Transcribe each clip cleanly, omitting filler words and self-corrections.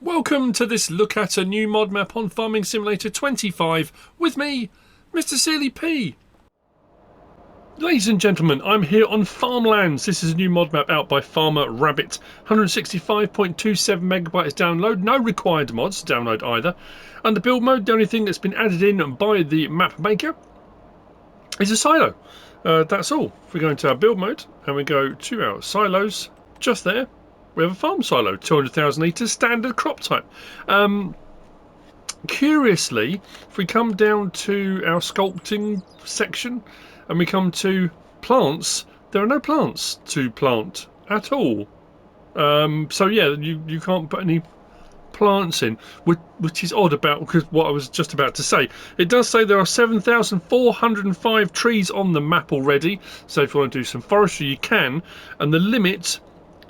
Welcome to this look at a new mod map on Farming Simulator 25 with me, MrSealyp. Ladies and gentlemen, I'm here on Farmlands. This is a new mod map out by Farmer Rabbit. 165.27 megabytes download, no required mods to download either. Under build mode, the only thing that's been added in by the map maker is a silo. That's all. If we go into our build mode and we go to our silos, just there, we have a farm silo, 200,000 litres, standard crop type. Curiously, if we come down to our sculpting section and we come to plants, there are no plants to plant at all. So yeah, you can't put any plants in, which is odd about because what I was just about to say. It does say there are 7,405 trees on the map already, so if you want to do some forestry you can, and the limit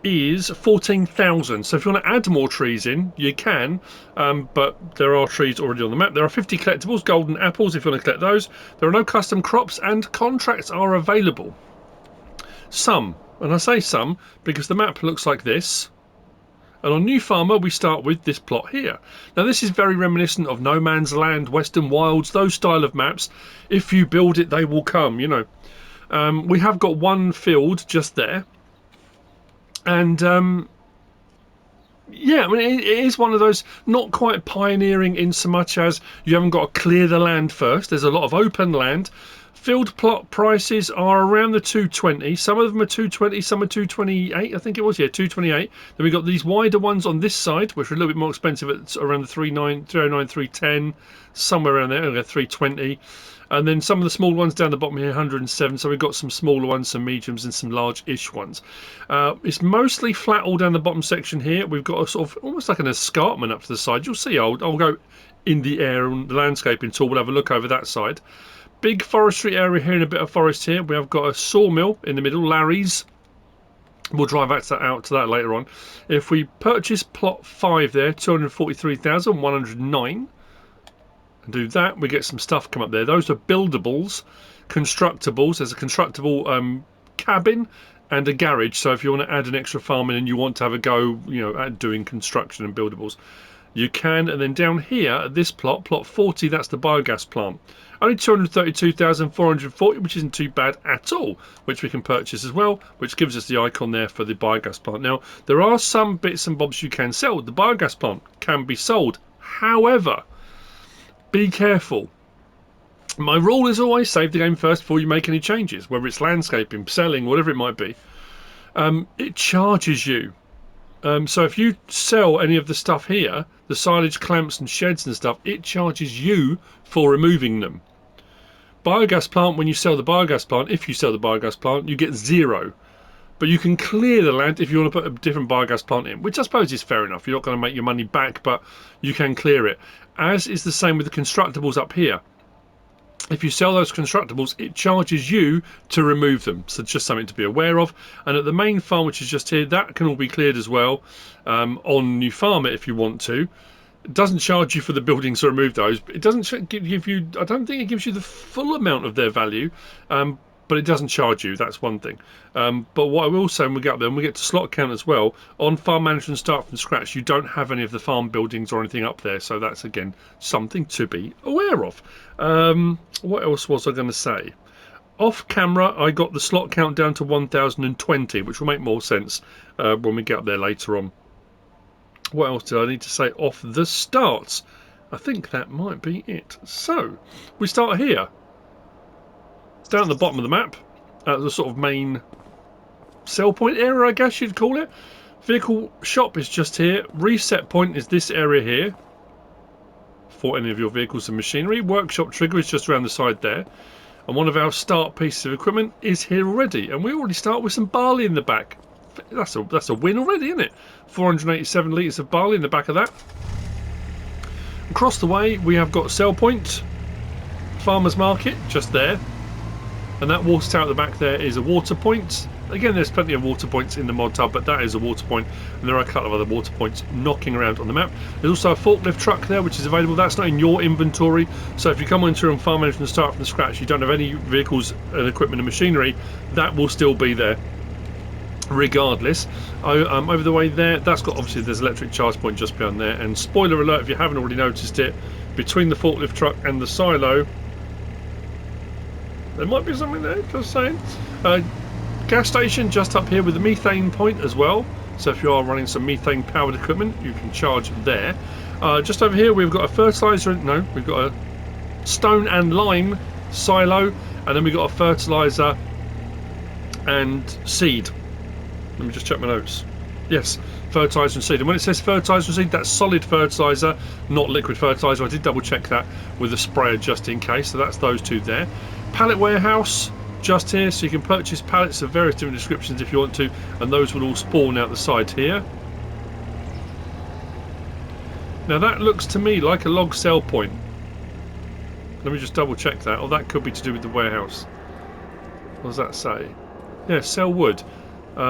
is 14,000. So if you want to add more trees in, you can, but there are trees already on the map. There are 50 collectibles, golden apples if you want to collect those. There are no custom crops and contracts are available. Some, and I say some because the map looks like this. And on New Farmer we start with this plot here. Now this is very reminiscent of No Man's Land, Western Wilds, those style of maps. If you build it they will come, you know. We have got one field just there. And yeah, I mean, it is one of those not quite pioneering in so much as you haven't got to clear the land first. There's a lot of open land. Field plot prices are around the 220. Some of them are 220, some are 228. I think it was, yeah, 228. Then we've got these wider ones on this side, which are a little bit more expensive at around the 309, 310, somewhere around there, 320. And then some of the small ones down the bottom here, 107. So we've got some smaller ones, some mediums, and some large-ish ones. It's mostly flat all down the bottom section here. We've got a sort of almost like an escarpment up to the side. You'll see. I'll go in the air on the landscaping tool. We'll have a look over that side. Big forestry area here and a bit of forest here. We have got a sawmill in the middle, Larry's. We'll drive out to that later on. If we purchase plot 5 there, 243,109. And do that, we get some stuff come up there. Those are buildables, constructables. There's a constructable cabin and a garage. So if you want to add an extra farm in and you want to have a go, you know, at doing construction and buildables, you can. And then down here at this plot 40, that's the biogas plant. Only 232,440, which isn't too bad at all, which we can purchase as well, which gives us the icon there for the biogas plant. Now, there are some bits and bobs you can sell. The biogas plant can be sold. However, be careful. My rule is always save the game first before you make any changes, whether it's landscaping, selling, whatever it might be. It charges you. So if you sell any of the stuff here, the silage, clamps and sheds and stuff, it charges you for removing them. Biogas plant, when you sell the biogas plant, if you sell the biogas plant, you get 0. But you can clear the land if you want to put a different biogas plant in, which I suppose is fair enough. You're not going to make your money back, but you can clear it. As is the same with the constructables up here. If you sell those constructables, it charges you to remove them. So just something to be aware of. And at the main farm, which is just here, that can all be cleared as well on New Farmer if you want to. It doesn't charge you for the buildings to remove those. It doesn't give you, I don't think it gives you the full amount of their value. But it doesn't charge you, that's one thing. But what I will say when we get up there, and we get to slot count as well, on farm management start from scratch, you don't have any of the farm buildings or anything up there, so that's again something to be aware of. What else was I going to say? Off camera, I got the slot count down to 1,020, which will make more sense when we get up there later on. What else did I need to say off the start? I think that might be it. So, we start here. It's down at the bottom of the map, at the sort of main sell point area, I guess you'd call it. Vehicle shop is just here. Reset point is this area here for any of your vehicles and machinery. Workshop trigger is just around the side there. And one of our start pieces of equipment is here already. And we already start with some barley in the back. That's a win already, isn't it? 487 litres of barley in the back of that. Across the way, we have got sell point, farmer's market, just there. And that water tower at the back there is a water point. Again, there's plenty of water points in the mod tub, but that is a water point, and there are a couple of other water points knocking around on the map. There's also a forklift truck there, which is available. That's not in your inventory, so if you come into a farm management and start from scratch, you don't have any vehicles and equipment and machinery, that will still be there. regardless. Over the way there, that's got, obviously there's electric charge point just beyond there, and spoiler alert if you haven't already noticed it, between the forklift truck and the silo there might be something there, just saying. Gas station just up here with the methane point as well, so if you are running some methane powered equipment you can charge there. Just over here we've got a fertilizer, no, we've got a stone and lime silo, and then we've got a fertilizer and seed. Let me just check my notes. Yes, fertilizer and seed. And when it says fertilizer and seed, that's solid fertilizer, not liquid fertilizer. I did double check that with a sprayer just in case. So that's those two there. Pallet warehouse just here, so you can purchase pallets of various different descriptions if you want to, and those will all spawn out the side here. Now that looks to me like a log sell point. Let me just double check that. Or that could be to do with the warehouse. What does that say? Yeah, sell wood.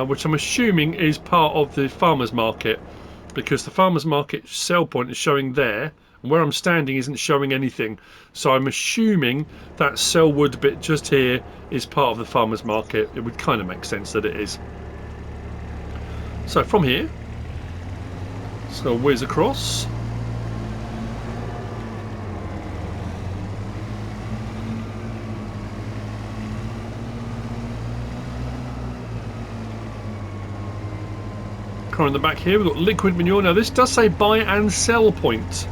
Which I'm assuming is part of the farmer's market, because the farmer's market sell point is showing there, and where I'm standing isn't showing anything. So I'm assuming that sell wood bit just here is part of the farmer's market. It would kind of make sense that it is. So from here, let's go whiz across. Car in the back here, we've got liquid manure. Now this does say buy and sell point,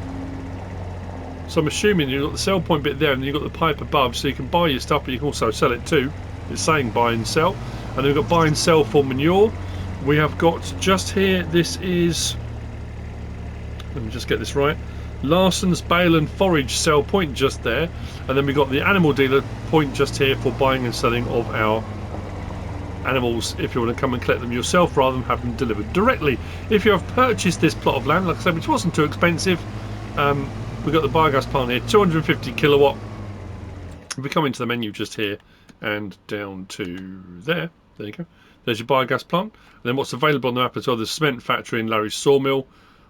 so I'm assuming you've got the sell point bit there, and then you've got the pipe above, so you can buy your stuff but you can also sell it too. It's saying buy and sell. And then we've got buy and sell for manure. We have got just here, this is, let me just get this right, Larson's bale and forage sell point just there, and then we've got the animal dealer point just here for buying and selling of our animals if you want to come and collect them yourself rather than have them delivered directly. If you have purchased this plot of land, like I said, which wasn't too expensive, we've got the biogas plant here, 250 kilowatt. If we come into the menu just here and down to there you go, there's your biogas plant. And then what's available on the map as well, there's cement factory and Larry's sawmill.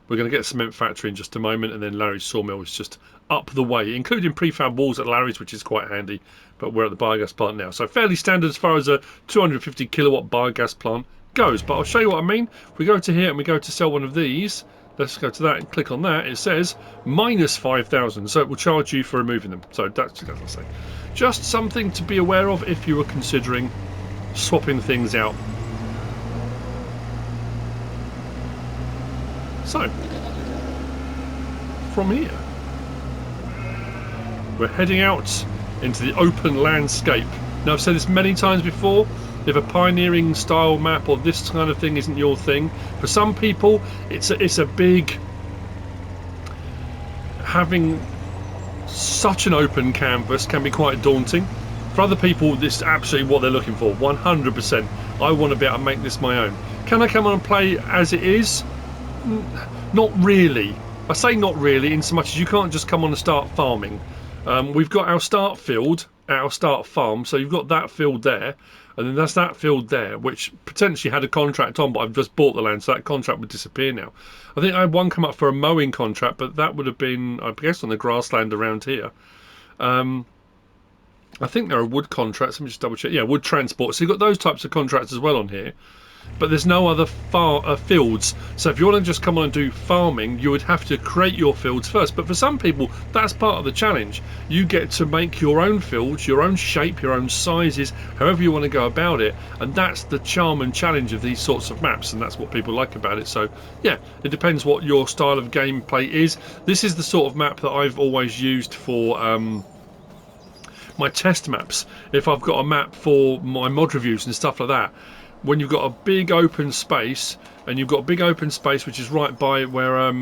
We're going to get a cement factory in just a moment, and then Larry's sawmill is just up the way, including prefab walls at Larry's, which is quite handy. But we're at the biogas plant now, so fairly standard as far as a 250 kilowatt biogas plant goes. But I'll show you what I mean. If we go to here and we go to sell one of these, let's go to that and click on that. It says minus 5,000, so it will charge you for removing them. So that's, as I say, just something to be aware of if you were considering swapping things out. So, from here, we're heading out into the open landscape. Now, I've said this many times before, if a pioneering style map or this kind of thing isn't your thing, for some people it's a big, having such an open canvas can be quite daunting. For other people, this is absolutely what they're looking for, 100%. I want to be able to make this my own. Can I come on and play as it is? Not really. I say not really, in so much as you can't just come on and start farming. We've got our start field, our start farm, so you've got that field there, and then that's that field there, which potentially had a contract on, but I've just bought the land, so that contract would disappear now. I think I had one come up for a mowing contract, but that would have been, I guess, on the grassland around here. I think there are wood contracts. Let me just double check. Yeah, wood transport. So you've got those types of contracts as well on here. But there's no other fields. So if you want to just come on and do farming, you would have to create your fields first. But for some people, that's part of the challenge. You get to make your own fields, your own shape, your own sizes, however you want to go about it. And that's the charm and challenge of these sorts of maps. And that's what people like about it. So yeah, it depends what your style of gameplay is. This is the sort of map that I've always used for my test maps. If I've got a map for my mod reviews and stuff like that, when you've got a big open space, and you've got a big open space which is right by where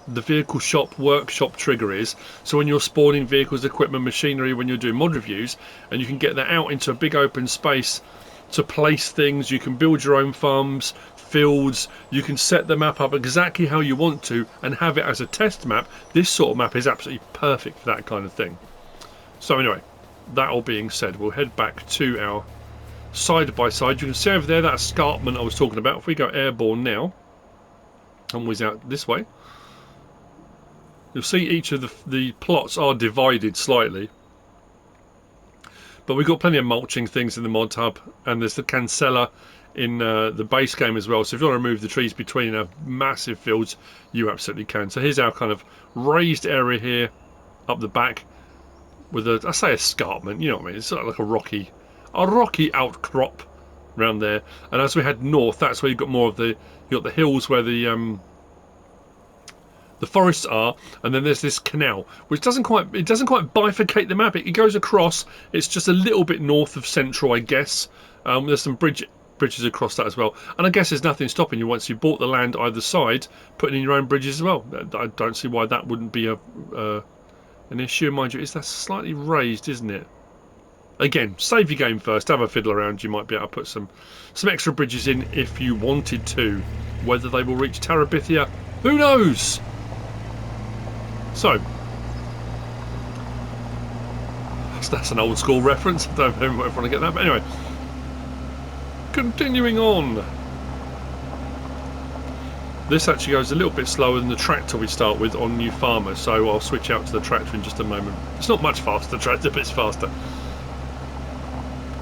the vehicle shop workshop trigger is, so when you're spawning vehicles, equipment, machinery, when you're doing mod reviews, and you can get that out into a big open space to place things, you can build your own farms, fields, you can set the map up exactly how you want to and have it as a test map. This sort of map is absolutely perfect for that kind of thing. So anyway, that all being said, we'll head back to our side by side. You can see over there that escarpment I was talking about. If we go airborne now and whiz out this way, you'll see each of the plots are divided slightly, but we've got plenty of mulching things in the mod hub, and there's the cancella in the base game as well. So if you want to remove the trees between massive fields, you absolutely can. So here's our kind of raised area here up the back with a, I say, escarpment, you know what I mean? It's sort of like a rocky outcrop around there. And as we head north, that's where you've got more of the, you've got the hills where the forests are, and then there's this canal which doesn't quite bifurcate the map. It goes across. It's just a little bit north of central, I guess. There's some bridges across that as well, and I guess there's nothing stopping you once you've bought the land either side putting in your own bridges as well. I don't see why that wouldn't be an issue. Mind you, that slightly raised, isn't it? Again, save your game first, have a fiddle around. You might be able to put some extra bridges in if you wanted to. Whether they will reach Terabithia, who knows? So, that's an old school reference. I don't know if I want to get that, but anyway. Continuing on. This actually goes a little bit slower than the tractor we start with on New Farmer, so I'll switch out to the tractor in just a moment. It's not much faster, the tractor, but it's faster.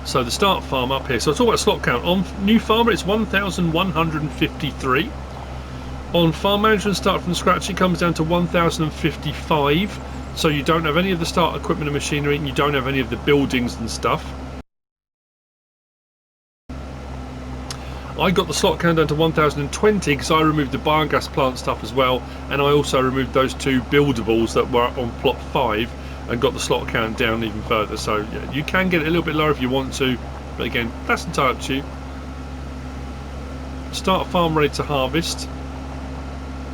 So the start farm up here. So I'll talk about slot count. On New Farmer it's 1,153. On Farm Management Start from Scratch it comes down to 1,055. So you don't have any of the start equipment and machinery, and you don't have any of the buildings and stuff. I got the slot count down to 1,020 because I removed the biogas plant stuff as well, and I also removed those two buildables that were on plot 5 and got the slot count down even further. So yeah, you can get it a little bit lower if you want to, but again, that's entirely up to you. Start farm ready to harvest.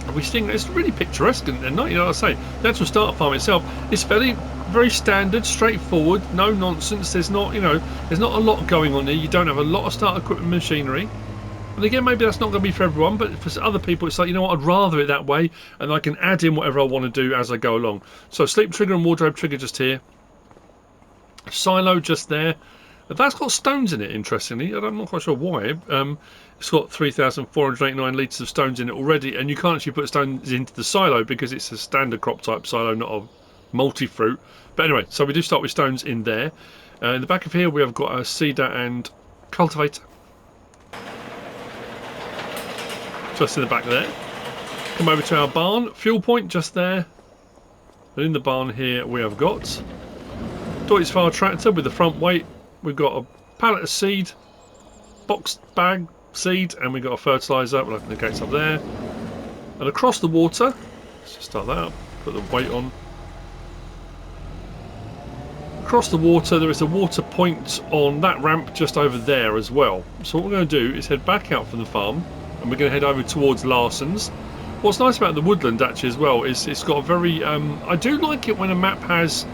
And we think it's really picturesque and nice, you know what I say. The actual start farm itself is very standard, straightforward, no nonsense. There's not, there's not a lot going on here. You don't have a lot of start equipment machinery. And again, maybe that's not going to be for everyone, but for other people it's like, you know what, I'd rather it that way, and I can add in whatever I want to do as I go along. So sleep trigger and wardrobe trigger just here. Silo just there. That's got stones in it, interestingly. I'm not quite sure why. It's got 3,489 litres of stones in it already, and you can't actually put stones into the silo because it's a standard crop type silo, not a multi-fruit. But anyway, so we do start with stones in there. In the back of here we have got a seeder and cultivator. Just in the back there. Come over to our barn. Fuel point just there. And in the barn here we have got Deutz-Fahr tractor with the front weight. We've got a pallet of seed, boxed bag seed, and we've got a fertiliser. We'll open the gates up there. And across the water, let's just start that up, put the weight on. Across the water there is a water point on that ramp just over there as well. So what we're going to do is head back out from the farm, and we're going to head over towards Larson's. What's nice about the woodland actually as well is it's got a very I do like it when a map has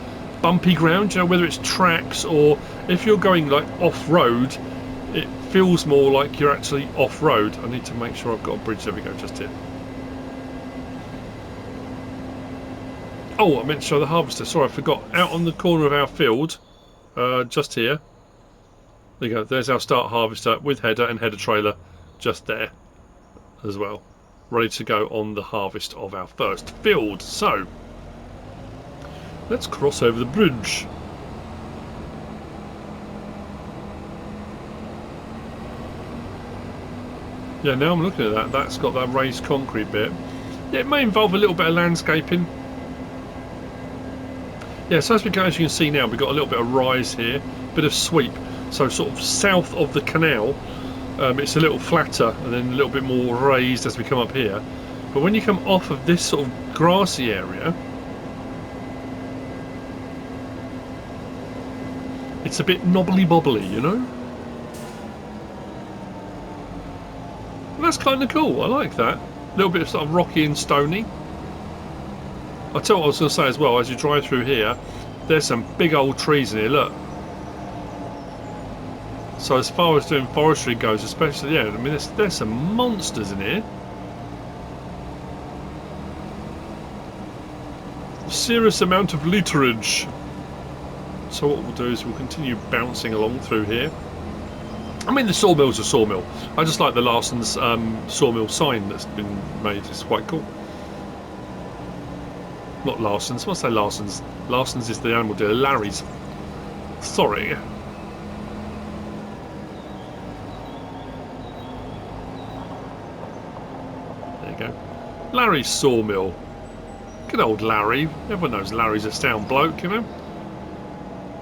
bumpy ground, whether it's tracks or if you're going like off-road, it feels more like you're actually off-road. I need to make sure I've got a bridge. There we go, just here. Oh, I meant to show the harvester. Sorry, I forgot. Out on the corner of our field, just here. There you go. There's our start harvester with header and header trailer just there as well. Ready to go on the harvest of our first field. So, let's cross over the bridge. Yeah, now I'm looking at that. That's got that raised concrete bit. Yeah, it may involve a little bit of landscaping. Yeah, so as you can see now, we've got a little bit of rise here, bit of sweep. So sort of south of the canal, it's a little flatter and then a little bit more raised as we come up here. But when you come off of this sort of grassy area, it's a bit knobbly-bobbly, you know? And that's kind of cool, I like that. A little bit of sort of rocky and stony. I'll tell you what I was going to say as well, as you drive through here, there's some big old trees in here, look. So as far as doing forestry goes, especially, yeah, I mean, there's some monsters in here. Serious amount of literage. So what we'll do is we'll continue bouncing along through here. I mean, the sawmill's a sawmill. I just like the Larson's sawmill sign that's been made. It's quite cool. Not Larson's. What's that Larson's? Larson's is the animal dealer. Larry's. Sorry. go. Larry's sawmill. Good old Larry. Everyone knows Larry's a sound bloke, you know.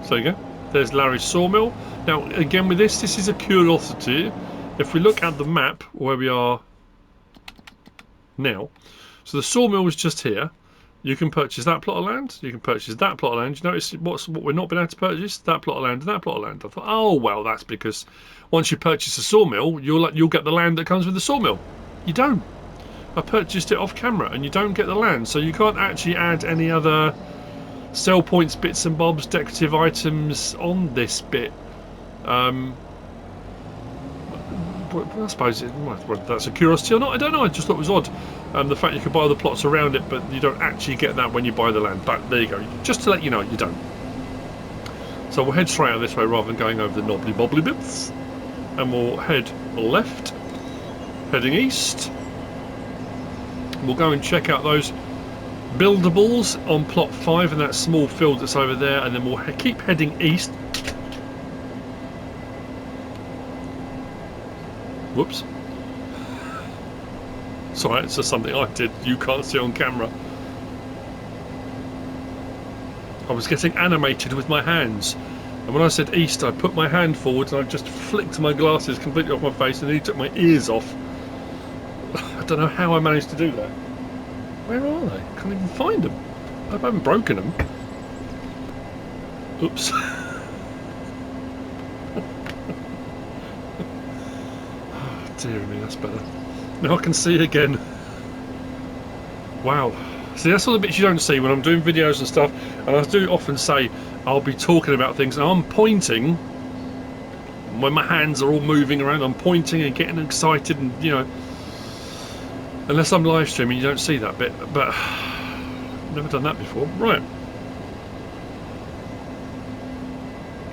So there you go. There's Larry's sawmill. Now, again with this is a curiosity. If we look at the map where we are now, so the sawmill was just here. You can purchase that plot of land. You can purchase that plot of land. You notice what we're not been able to purchase? That plot of land and that plot of land. I thought, oh well, that's because once you purchase a sawmill, you'll get the land that comes with the sawmill. You don't. I purchased it off camera, and you don't get the land, so you can't actually add any other sell points, bits and bobs, decorative items on this bit. I suppose whether that's a curiosity or not, I don't know. I just thought it was odd. The fact you could buy the plots around it, but you don't actually get that when you buy the land. But there you go. Just to let you know, you don't. So we'll head straight out this way rather than going over the knobbly bobbly bits. And we'll head left, heading east. We'll go and check out those buildables on plot 5 and that small field that's over there, and then we'll keep heading east. Whoops. Sorry, it's just something I did you can't see on camera. I was getting animated with my hands, and when I said east I put my hand forward and I just flicked my glasses completely off my face, and he took my ears off. I don't know how I managed to do that. Where are they? I can't even find them. I haven't broken them. Oops. Oh, dear me, that's better. Now I can see again. Wow. See, that's all the bits you don't see when I'm doing videos and stuff. And I do often say I'll be talking about things and I'm pointing. When my hands are all moving around, I'm pointing and getting excited, and you know. Unless I'm live streaming, you don't see that bit. But never done that before. Right.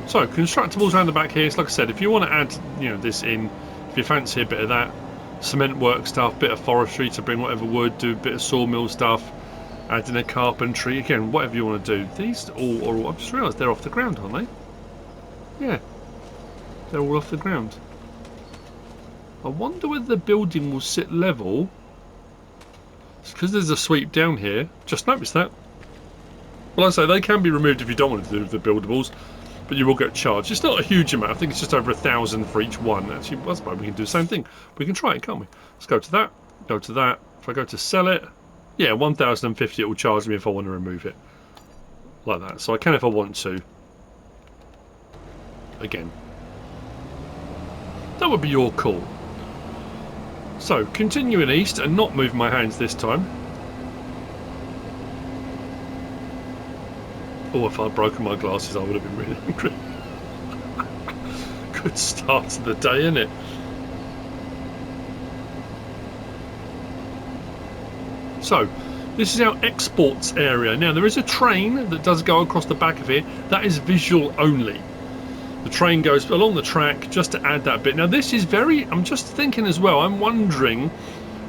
So constructables around the back here. So like I said, if you want to add, you know, this in, if you fancy a bit of that. Cement work stuff, bit of forestry to bring whatever wood, do a bit of sawmill stuff, add in a carpentry, again, whatever you want to do. These all I've just realised they're off the ground, aren't they? Yeah, they're all off the ground. I wonder whether the building will sit level. It's because there's a sweep down here. Just noticed that. Well, I say they can be removed if you don't want to do the buildables, but you will get charged. It's not a huge amount. I think it's just over 1,000 for each one. Actually, I suppose we can do the same thing. We can try it, can't we? Let's go to that. Go to that. If I go to sell it, yeah, 1,050. It will charge me if I want to remove it, like that. So I can if I want to. Again, that would be your call. So continuing east and not moving my hands this time. Oh, if I'd broken my glasses, I would have been really angry. Good start to the day, isn't it? So, this is our exports area. Now, there is a train that does go across the back of it. That is visual only. The train goes along the track just to add that bit. Now, this is very... I'm just thinking as well, I'm wondering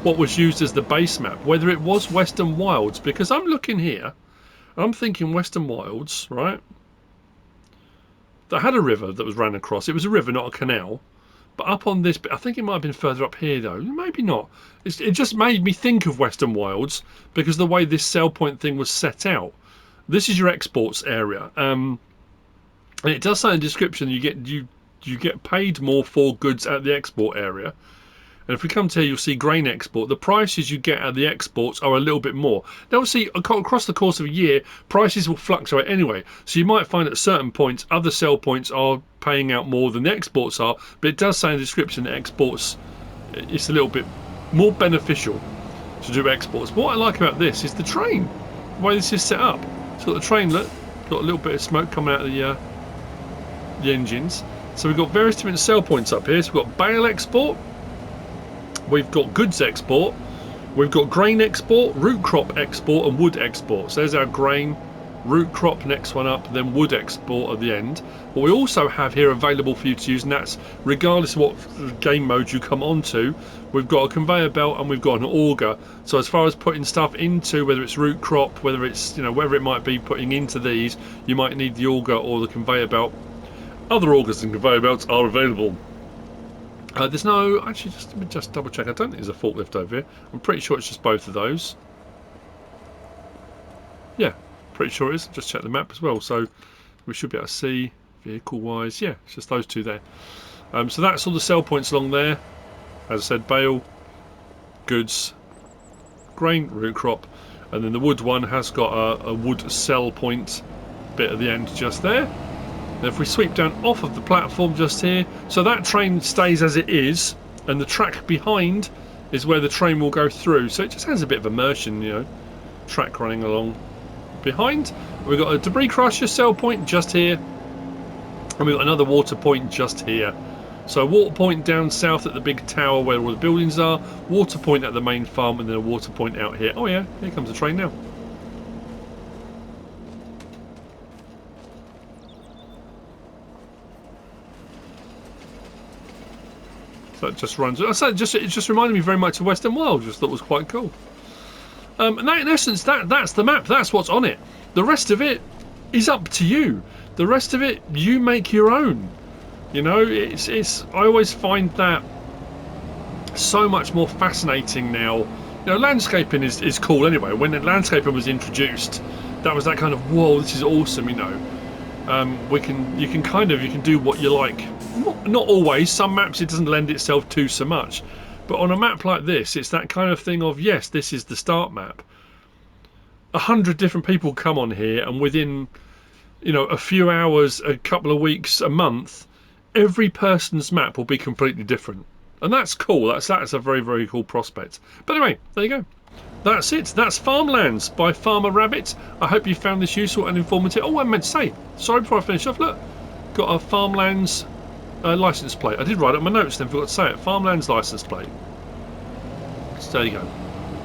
what was used as the base map, whether it was Western Wilds, because I'm looking here. I'm thinking Western Wilds, right? That had a river that was ran across. It was a river, not a canal. But up on this bit, I think it might have been further up here, though. Maybe not. It just made me think of Western Wilds because the way this sell point thing was set out. This is your exports area. And it does say in the description you get paid more for goods at the export area. And if we come to here, you'll see grain export. The prices you get at the exports are a little bit more. Now, obviously, across the course of a year, prices will fluctuate anyway. So you might find at certain points, other sell points are paying out more than the exports are. But it does say in the description that exports, it's a little bit more beneficial to do exports. But what I like about this is the train, the way this is set up. It's got the train, look, got a little bit of smoke coming out of the engines. So we've got various different sell points up here. So we've got bale export. We've got goods export, we've got grain export, root crop export and wood export. So there's our grain, root crop next one up, then wood export at the end. What we also have here available for you to use, and that's regardless of what game mode you come onto, we've got a conveyor belt and we've got an auger. So as far as putting stuff into, whether it's root crop, whether it's, you know, whether it might be putting into these, you might need the auger or the conveyor belt. Other augers and conveyor belts are available. There's no, actually, let me just double check. I don't think there's a forklift over here. I'm pretty sure it's just both of those. Yeah, pretty sure it is. Just check the map as well. So we should be able to see vehicle wise. Yeah, it's just those two there. So that's all the sell points along there. As I said, bale, goods, grain, root crop, and then the wood one has got a wood sell point bit at the end just there. And if we sweep down off of the platform just here, so that train stays as it is, and the track behind is where the train will go through. So it just has a bit of immersion, you know, track running along behind. We've got a debris crusher sell point just here, and we've got another water point just here. So water point down south at the big tower where all the buildings are, water point at the main farm, and then a water point out here. Oh yeah, here comes the train now. So it just runs. I said it just reminded me very much of Western Wild. Just thought it was quite cool. And that, in essence, that's the map. That's what's on it. The rest of it is up to you. The rest of it you make your own. You know, it's. I always find that so much more fascinating now. You know, landscaping is cool anyway. When the landscaping was introduced, that was that kind of whoa, this is awesome. You know, you can do what you like. Not always. Some maps it doesn't lend itself to so much, but on a map like this, it's that kind of thing of yes, this is the start map. 100 different people come on here, and within, you know, a few hours, a couple of weeks, a month, every person's map will be completely different, and that's cool. That's a very, very cool prospect. But anyway, there you go. That's it. That's Farmlands by Farmer Rabbit. I hope you found this useful and informative. Oh, I meant to say, sorry before I finish off, look, got a Farmlands license plate. I did write it on my notes, then forgot to say it. Farmlands license plate. So there you go.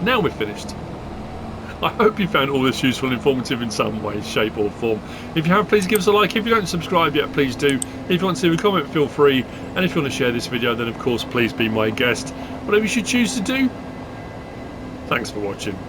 Now we're finished. I hope you found all this useful and informative in some way, shape or form. If you have, please give us a like. If you don't subscribe yet, please do. If you want to leave a comment, feel free. And if you want to share this video, then of course please be my guest. Whatever you should choose to do. Thanks for watching.